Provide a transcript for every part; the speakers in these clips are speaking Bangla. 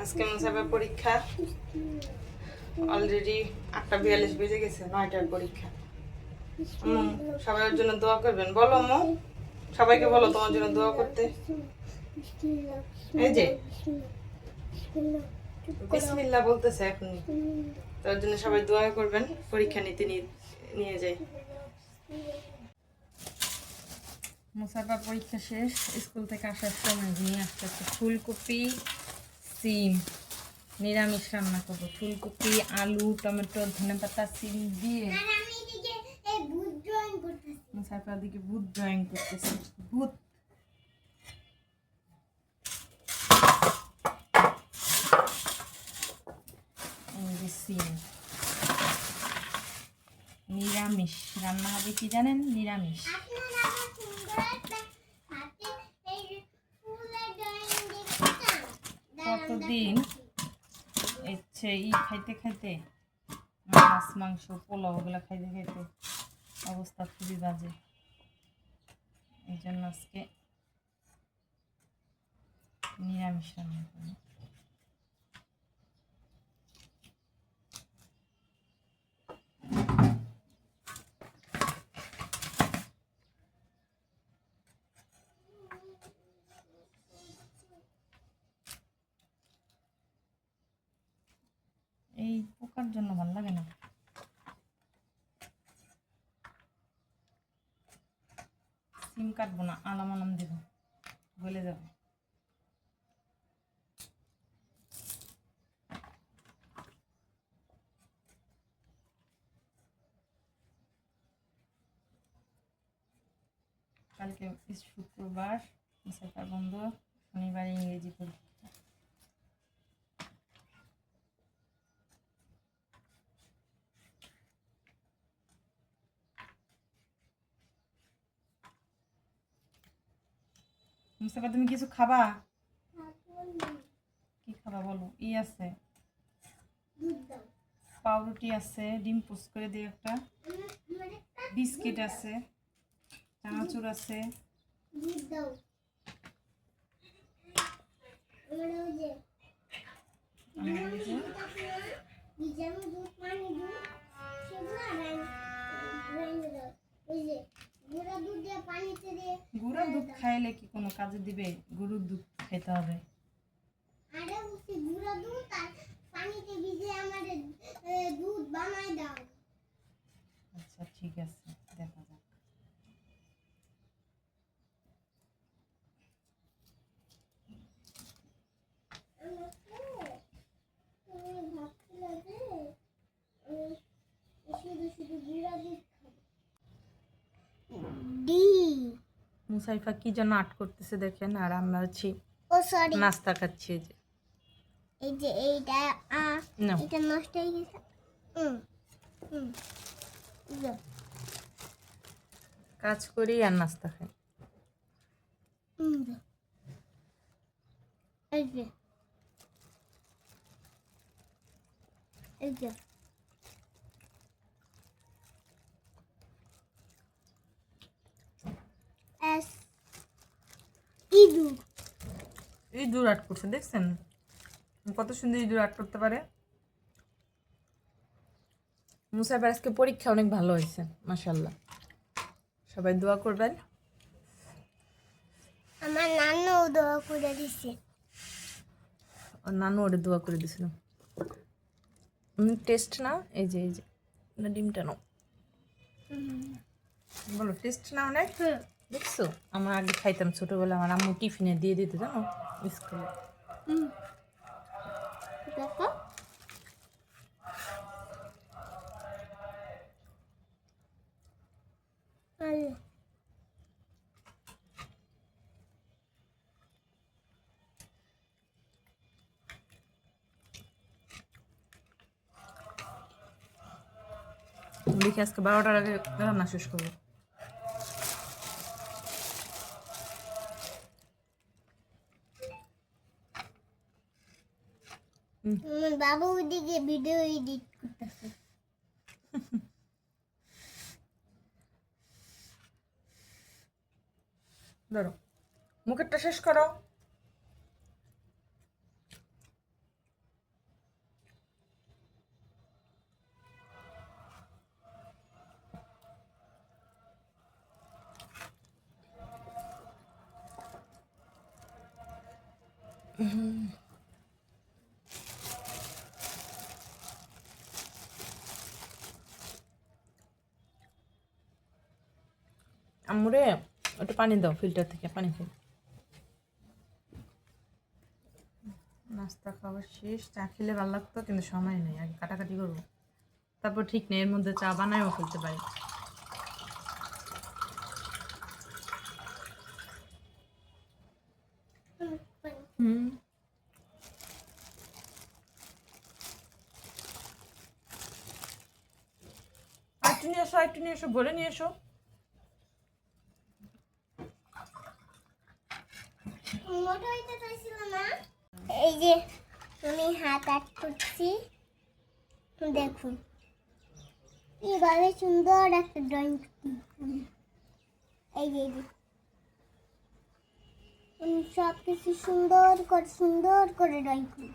আজকে মুসাফের পরীক্ষা অলরেডি 8:42 বেজে গেছে, 9টার পরীক্ষা। সবার জন্য দোয়া করবেন। বলো আম্মু, সবাইকে বলো তোমার জন্য দোয়া করতে। এই যে বিসমিল্লাহ বলতেছে এখনই, তার জন্য সবাই দোয়া করবেন। পরীক্ষা নিতে নিয়ে যাই। মুসাফা পরীক্ষা শেষ, স্কুল থেকে আসার সময় নিয়ে আসতেছে ফুলকপি, সিম, নিরামিষ রান্না করবো। ফুলকপি, আলু, টমেটো, ধনেপাতা, সিম দিয়ে। মুসাফা দিকে ভূত ড্রয়িং করতেছে। ভূত সিম নিরামিষ রান্না হবে, কি জানেন? নিরামিষ। কতদিন খাইতে খাইতে, মাছ মাংস পোলাও ওগুলো খাইতে খাইতে অবস্থা খুবই বাজে। এই জন্য আজকে নিরামিষ রান্না করি। এই পোকার জন্য ভালো লাগে না। সিম কাটবো না, আলাম দেবো, গলে যাবে। কালকে শুক্রবার, মুসাফা বন্ধ, শনিবার ইংরেজি পরীক্ষা। মুসাফা তুমি কিছু খাবা? কি খাবা বলো? আছে পাউরুটি আছে, ডিম পোস্ট করে দিই একটা, বিস্কিট আছে, চানাচুর আছে। গুঁড়া দুধ খাইলে কি কোনো কাজে দিবে? গরুর দুধ খেতে হবে। আচ্ছা ঠিক আছে, দেখা যাক। মুসাইফা কি যেন আর্ট করতেছে দেখেন, আর আমরা আছি নাস্তা খাচ্ছি। এই যে এইটা এটা নষ্ট হয়ে গেছে। কাজ করি আর নাস্তা খাই। এই যে এই যে ইঁদুর আর্ট করছে, দেখছেন কত সুন্দর ইঁদুর আর্ট করতে পারে। মুসাফার আজকে পরীক্ষা অনেক ভালো হয়েছে, মাশাআল্লাহ। সবাই দোয়া করবেন। আমার নানু দোয়া করে দিছে। আর নানু ওরে দোয়া করে দিছিল। টেস্ট না, এই যে না, ডিমটা নাও, বলো টেস্ট না অনেক। দেখছো, আমার আগে খাইতাম ছোটবেলা, আমার আম্মু টিফিনে দিয়ে দিত জানো, স্কুলে। দেখো দেখি আজকে 12টার আগে রান্না শেষ করবো। আমার বাবু ওইদিকে ভিডিও এডিট করতেছে। ধরো, মুখেরটা শেষ করো। আম্মুরে ওটা পানি দাও, ফিল্টার থেকে পানি খেয়ে। নাস্তা খাওয়া শেষ। চা খেলে ভালো লাগতো, কিন্তু সময় নেই, আগে কাটাকাটি করবো, তারপর ঠিক নেই, এর মধ্যে চা বানায়ও ফেলতে পারি। হুম, একটু নিয়ে এসো, একটু নিয়ে এসো, ভরে নিয়ে এসো। মোটা হইতে চাইছিল না। এই যে আমি হাত আট করছি, দেখুন এইভাবে সুন্দর একটা ড্রয়িং। এই যে আমি সব কিছু সুন্দর করে ড্রয়িং করি।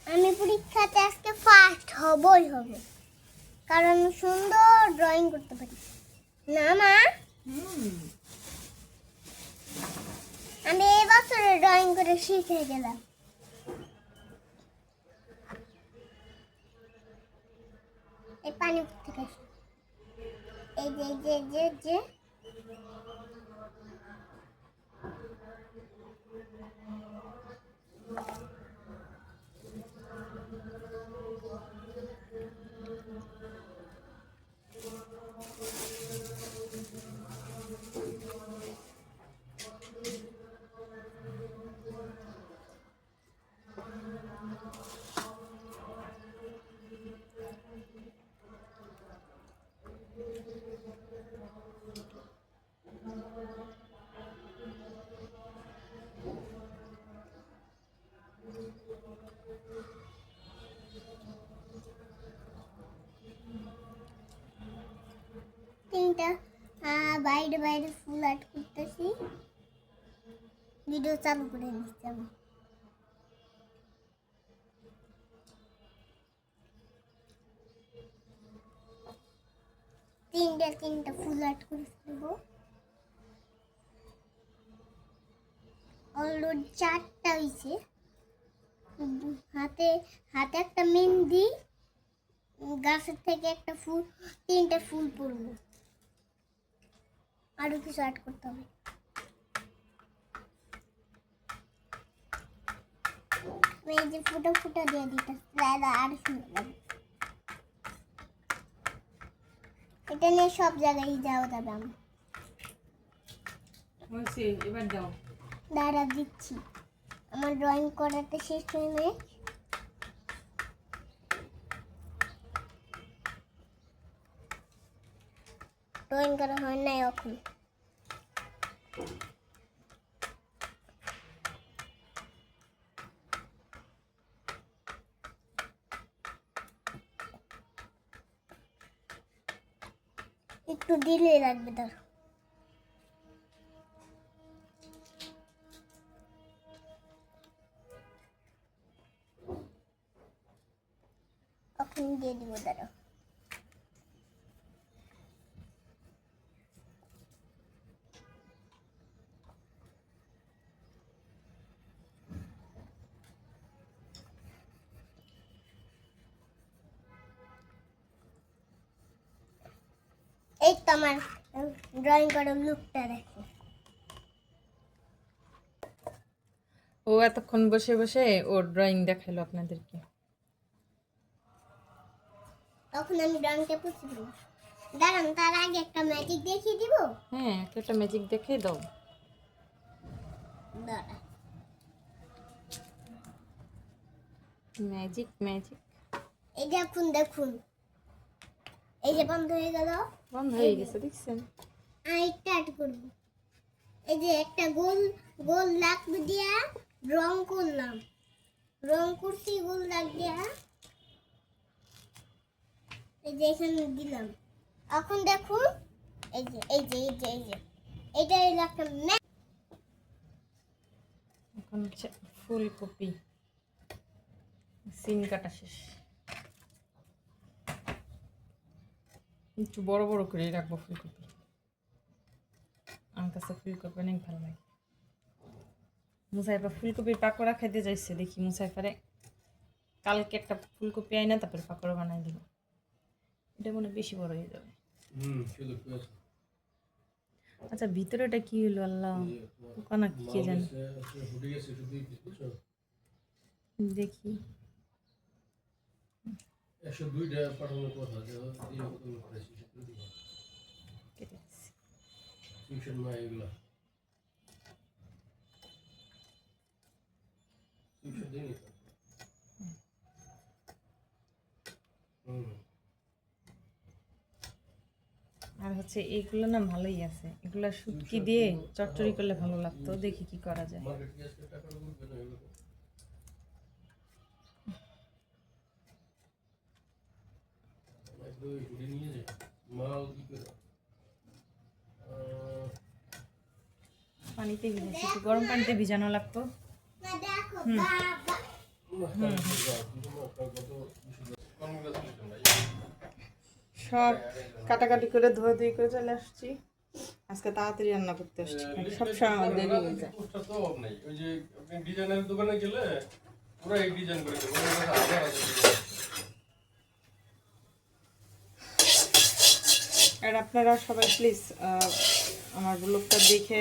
আমি পরীক্ষাতে আজকে ফার্স্ট হবই হবে, কারণ সুন্দর ড্রয়িং করতে পারি না মা। আমি এই বছরে ড্রয়িং করে শিখে গেলাম। এই পানি থেকে এই যে যে যে যে তিনটা বাইরে বাইরে ফুল আর্ট করতেছি। ভিডিও চালু করে দিচ্ছি আমি। তিনটা ফুল আর্ট করে ফেলবো। অলরেডি 4টা হয়েছে। হাতে হাতে একটা মেহেন্দি, গাছের থেকে একটা ফুল, 3টা ফুল পড়বো। আরো কিছু আর্ট করতে হবে। এই যে ফুটা দিয়ে দিতে আর সুন্দর লাগে। এটা নিয়ে সব জায়গায় যাওয়া যাবে। আমি এবার দাও, দাঁড়া দিচ্ছি, আমার ড্রয়িং করাতে শেষ হয়ে নেই। ড্রয়িং করা হয় নাই এখন। একটু দিলে লাগবে তার। এখন দিয়ে দিব, দাঁড়াও। এই তো আমার ড্রয়িং করার লুকটা দেখো। ও এতক্ষণ বসে বসে ওর ড্রয়িং দেখালো আপনাদেরকে। তখন আমি ড্রয়িংটা পুষে দিব। দাঁড়ান, তার আগে একটা ম্যাজিক দেখিয়ে দিব। হ্যাঁ, একটা ম্যাজিক দেখে দাও। দাঁড়া, ম্যাজিক ম্যাজিক। এই দেখুন দেখুন, এই যে বন্ধ হয়ে গেল। বন্ধ হয়ে গেছে, দেখছেন? আরেকটা অ্যাড করব। এই যে একটা গোল গোল দাগ দিয়া রং করলাম, রং করছি গোল দাগ দিয়া। এই যে এখানে দিলাম। এখন দেখুন, এই যে এই যে এই যে এই যে এটা হলো একটা এখন হচ্ছে ফুলকপি সিন কাটা শেষ। একটু বড় বড় করে রাখবো ফুলকপি, আমার কাছে ফুলকপি অনেক ভালো লাগে। মুসাইফা ফুলকপির পাকোড়া খেতে যাইছে, দেখি মুসাইফারে কালকে একটা ফুলকপি আইনা তারপরে পাকোড়া বানাই দিব। এটা মনে হয় বেশি বড় হয়ে যাবে। আচ্ছা ভিতরে এটা কি হলো আল্লাহ, পোকা না কি কে জানে। দেখি 102টা পাঠানোর কথা যে কেটে দিচ্ছি। টিউশন মা এগুলা টিউশন দিইনি তো। আর হচ্ছে এইগুলো না ভালোই আছে, এগুলো শুটকি দিয়ে চচ্চড়ি করলে ভালো লাগতো, দেখি কি করা যায়। মার্কেট কি আজকে টাকা উঠবে না এগুলো? একদম ঘুরে নিয়ে যায় মাল কি করে পানিতে ভিজাইছি, একটু গরম পানিতে ভিজানো লাগতো। না দেখো বাবা সব কাটাকাটি করে ধোয়া ধুয়ে করে চলে আসছি। আজকে তাড়াতাড়ি রান্না করতে আসছি, সবসময় আমার দেরি হয়ে যায়। পোস্টার তো অভাব নাই। ওই যে আপনি ডিজাইনের দোকানে গেলে পুরো এই ডিজাইন করে দেবো, ওর কাছে হাজার হাজার ডিজাইন আছে। আর আপনারা সবাই প্লিজ আমার ব্লগটা দেখে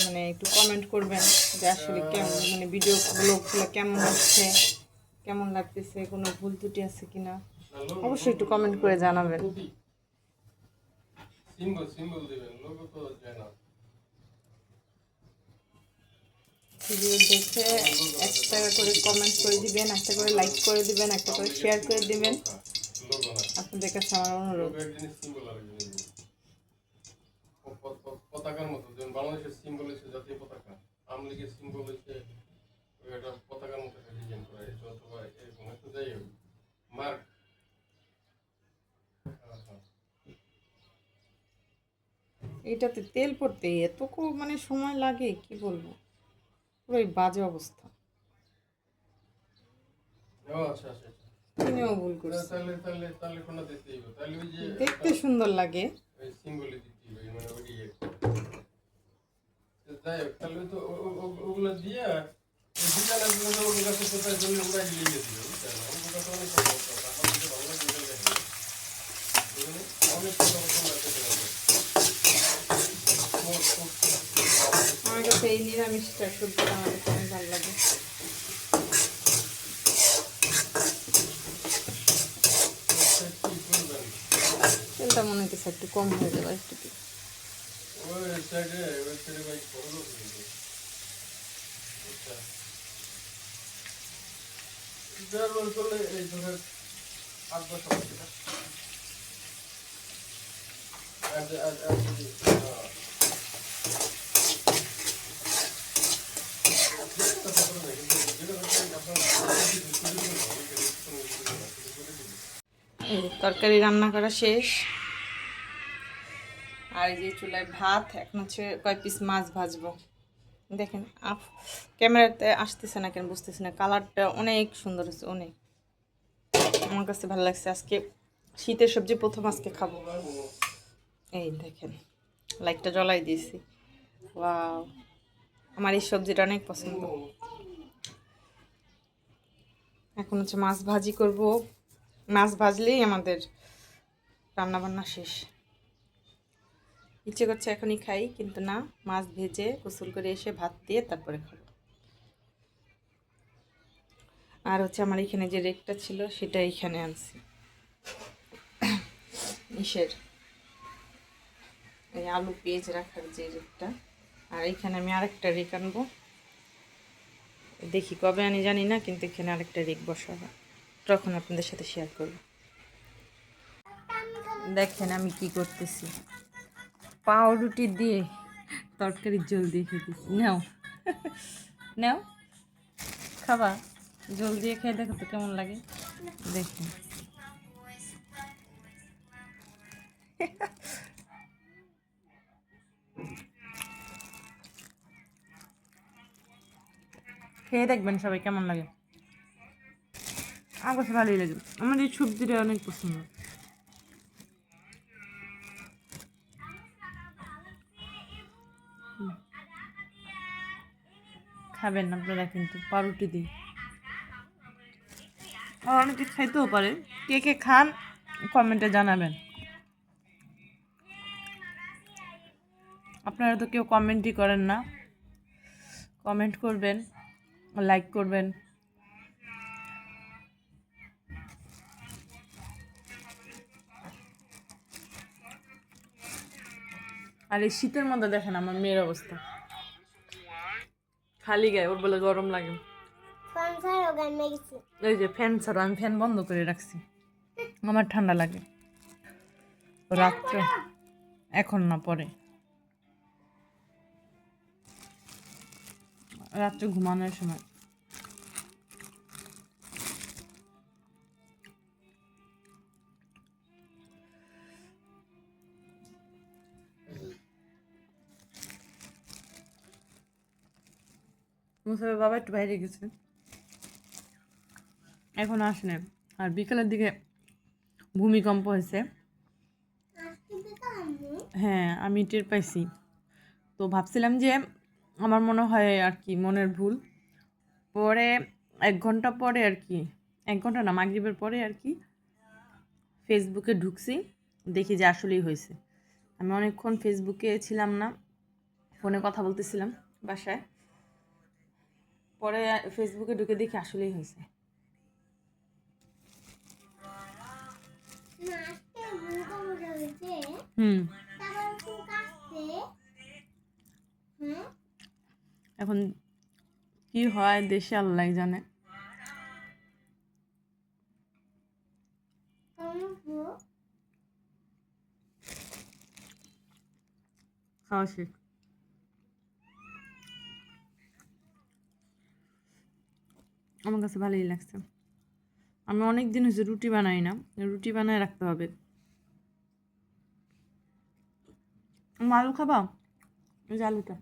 মানে একটু কমেন্ট করবেন যে আসলে কেমন, মানে ভিডিও ব্লগগুলো কেমন হচ্ছে, কেমন লাগতেছে, কোনো ভুল ত্রুটি আছে কিনা অবশ্যই একটু কমেন্ট করে জানাবেন। সিম্বল সিম্বল দিবেন, লোগো তো যায় না। ভিডিও দেখে একটা করে কমেন্ট করে দিবেন, একটা করে লাইক করে দিবেন, একটা করে শেয়ার করে দিবেন, লোগো না, আপনাদের কাছে আমার অনুরোধ। লোগো এক জিনিস, সিম্বল আর এক জিনিস। পতাকার মতো, যেমন বাংলাদেশের সিম্বল হচ্ছে জাতীয় পতাকা, আওয়ামী লীগের সিম্বল হচ্ছে একটা পতাকার মতো একটা ডিজাইন করা হয়েছে, অথবা এরকম একটা যাই হোক মার্ক। এইটাতে তেল পড়তে এত মানে সময় লাগে কি বলবো, পুরোই বাজে অবস্থা। ও আচ্ছা আচ্ছা আচ্ছা, কিনেও ভুল করছি। তাহলে তাহলে তাহলে কোনটা দিতেই হবে, তাহলে ওই যে দেখতে সুন্দর লাগে, ওই সিম্বলই দিতেই হবে, মানে ওই ইয়ে। যাই হোক, তাহলে তো ওগুলো দিয়ে ওই ডিজাইনার গুলো তো ওর কাছে কোথায় জন্য আমরা লিখে দিই, বুঝছেন? ওর কাছে অনেক কথা বলতে হবে, আমার যদি ভালো লাগে ডিজাইন দেখেন, বুঝলেন? অনেক কথা বলতে লাগতে হবে। আমার কাছে এই নিরামিষটা সবজিটা আমার কাছে অনেক ভালো লাগে। কি করবেন? তেলটা মনে হচ্ছে একটু কম হয়ে যাবে, একটু দিই। ওয়েবসাইটে ভাই খরচ আছে কিন্তু। আচ্ছা, ব্যবহার করলে এই ধরনের 8-10 টাকা। আর যদি এই যে তরকারি রান্না করা শেষ, আর এই যে চুলায় ভাত, এখন হচ্ছে কয় পিস মাছ ভাজবো। দেখেন ক্যামেরাতে আসতেছে না কেন বুঝতেছি না, কালারটা অনেক সুন্দর হচ্ছে, অনেক আমার কাছে ভালো লাগছে। আজকে শীতের সবজি প্রথম আজকে খাবো। এই দেখেন লাইটটা জ্বলাই দিয়েছি, ওয়াও, আমার এই সবজিটা অনেক পছন্দ। এখন হচ্ছে মাছ ভাজি করব, মাছ ভাজলেই আমাদের রান্না বান্না শেষ। ইচ্ছে করছে এখনই খাই, কিন্তু না, মাছ ভেজে গোসল করে এসে ভাত দিয়ে তারপরে খাবো। আর হচ্ছে আমার এখানে যে রেকটা ছিল সেটা এখানে আনছি, ইসের এই আলু পেঁয়াজ রাখার যে রেকটা, আর এখানে আমি আরেকটা রেক আনবো, দেখি কবে আনি জানি না, কিন্তু এখানে আরেকটা রেক বসাবো, তখন আপনাদের সাথে শেয়ার করব। দেখেন আমি কি করতেছি, পাউরুটি দিয়ে তরকারির ঝোল দিয়ে খেতেছি। নাও নাও খাবা, ঝোল দিয়ে খেয়ে দেখো তো কেমন লাগে, দেখুন। খেয়ে দেখবেন সবাই কেমন লাগে, আমার কাছে ভালোই লাগে, আমার এই সবজিটা অনেক পছন্দ। খাবেন আপনারা কিন্তু পাউরুটি দিয়ে। আর অনেকে খাইতেও পারে। কে কে খান কমেন্টে জানাবেন। আপনারা তো কেউ কমেন্টই করেন না। কমেন্ট করবেন, লাইক করবেন। আর এই শীতের মধ্যে দেখেন আমার মেয়ের অবস্থা, খালি গায়ে, ওর বলে গরম লাগে। সংসারও গান গেছে। এই যে ফ্যান ছাড়া, আমি ফ্যান বন্ধ করে রাখছি, আমার ঠান্ডা লাগে। রাত্রে, এখন না পরে, রাত্রে ঘুমানোর সময়। মুসাফের বাবা একটু বাইরে গেছে, এখন আসেন। আর বিকালের দিকে ভূমিকম্প হয়েছে। আজকে বিকাল আম্মু হ্যাঁ, আমি টের পাইছি। তো ভাবছিলাম যে আমার মনে হয় আর কি মনের ভুল। পরে 1 ঘন্টা পরে আর কি, 1 ঘন্টা না, মাগরিবের পরে আর কি ফেসবুকে ঢুকছি, দেখি যে আসলেই হয়েছে। আমি অনেকক্ষণ ফেসবুকে ছিলাম না, ফোনে কথা বলতেছিলাম বাসায়। পরে ফেসবুকে ঢুকে দেখি আসলেই হয়েছে। না আজকে ভূমিকম্প হয়েছে। হুম, তারপর খুব কাঁপছে। হ্যাঁ এখন কি হয় দেশে আল্লাহ জানে। আম্মু খাওয়া শেষ। আমার কাছে ভালোই লাগছে। আমি অনেক দিন হয়েছে রুটি বানাই না, রুটি বানায় রাখতে হবে। আলু খাবা? এই যে আলুটা,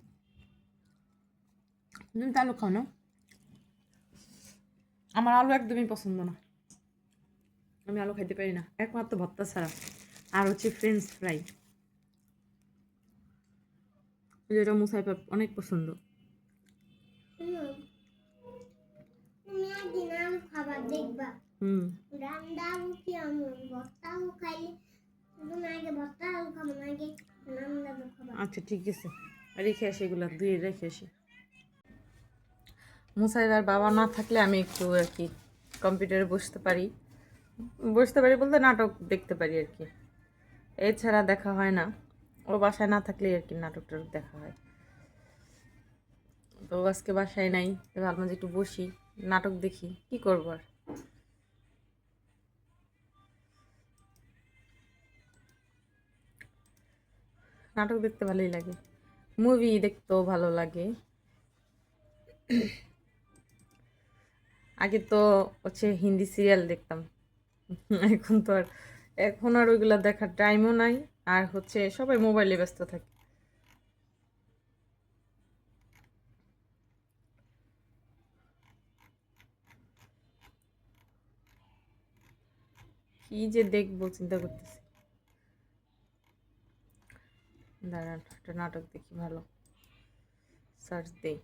তুমি তো আলু খাও না? আমার আলু একদমই পছন্দ না, আমি আলু খাইতে পারি না, একমাত্র ভর্তা ছাড়া। আর হচ্ছে ফ্রেঞ্চ ফ্রাই, যেটা মুসাইফার অনেক পছন্দ। তুমি একদিন আলু খাবার দেখবা। হুম, রান্না আলু কি আম্মু ভর্তা আলু খাইলে তুমি আগে ভর্তা আলু খাবো না, আগে রান্না আলু খাবা। আচ্ছা ঠিক আছে, রেখে আসি, এগুলো ধুয়ে রেখে আসি। মুসাইফার বাবা না থাকলে আমি একটু আর কি কম্পিউটারে বসতে পারি বলতে নাটক দেখতে পারি আর কি, এছাড়া দেখা হয় না। ও বাসায় না থাকলে আর কি নাটকটা দেখা হয়। তো আজকে বাসায় নাই, ভাবলাম যে একটু বসি, নাটক দেখি, কি করবো আর। নাটক দেখতে ভালোই লাগে, মুভি দেখতেও ভালো লাগে। আগে তো হচ্ছে হিন্দি সিরিয়াল দেখতাম, এখন আর ওইগুলো দেখার টাইমও নাই। আর হচ্ছে সবাই মোবাইলে ব্যস্ত থাকে। কি যে দেখবো চিন্তা করতেছি, দাঁড়ান একটা নাটক দেখি ভালো, সার্চ দেই।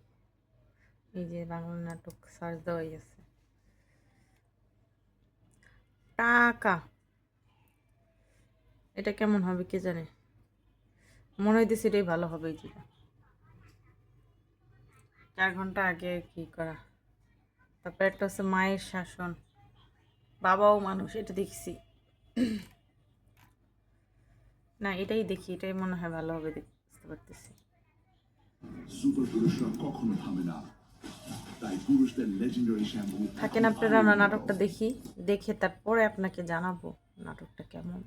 এই যে বাংলা নাটক সার্চ দেওয়াই আছে, টাকা। এটা কেমন হবে কে জানে, মনে হইতেছে এটাই ভালো হবে। এই যেটা 4 ঘন্টা আগে কি করা। তারপর একটা হচ্ছে মায়ের শাসন, বাবাও মানুষ, এটা দেখছি। না এটাই দেখি, এটাই মনে হয় ভালো হবে, বুঝতে পারতেছি। সুপার পুরুষরা কখনো থামে না, তাই পুরুষদের লেজেন্ডারি শ্যাম্পু থাকেন আপনারা, আমরা নাটকটা দেখি, দেখে তারপরে আপনাকে জানাবো নাটকটা কেমন।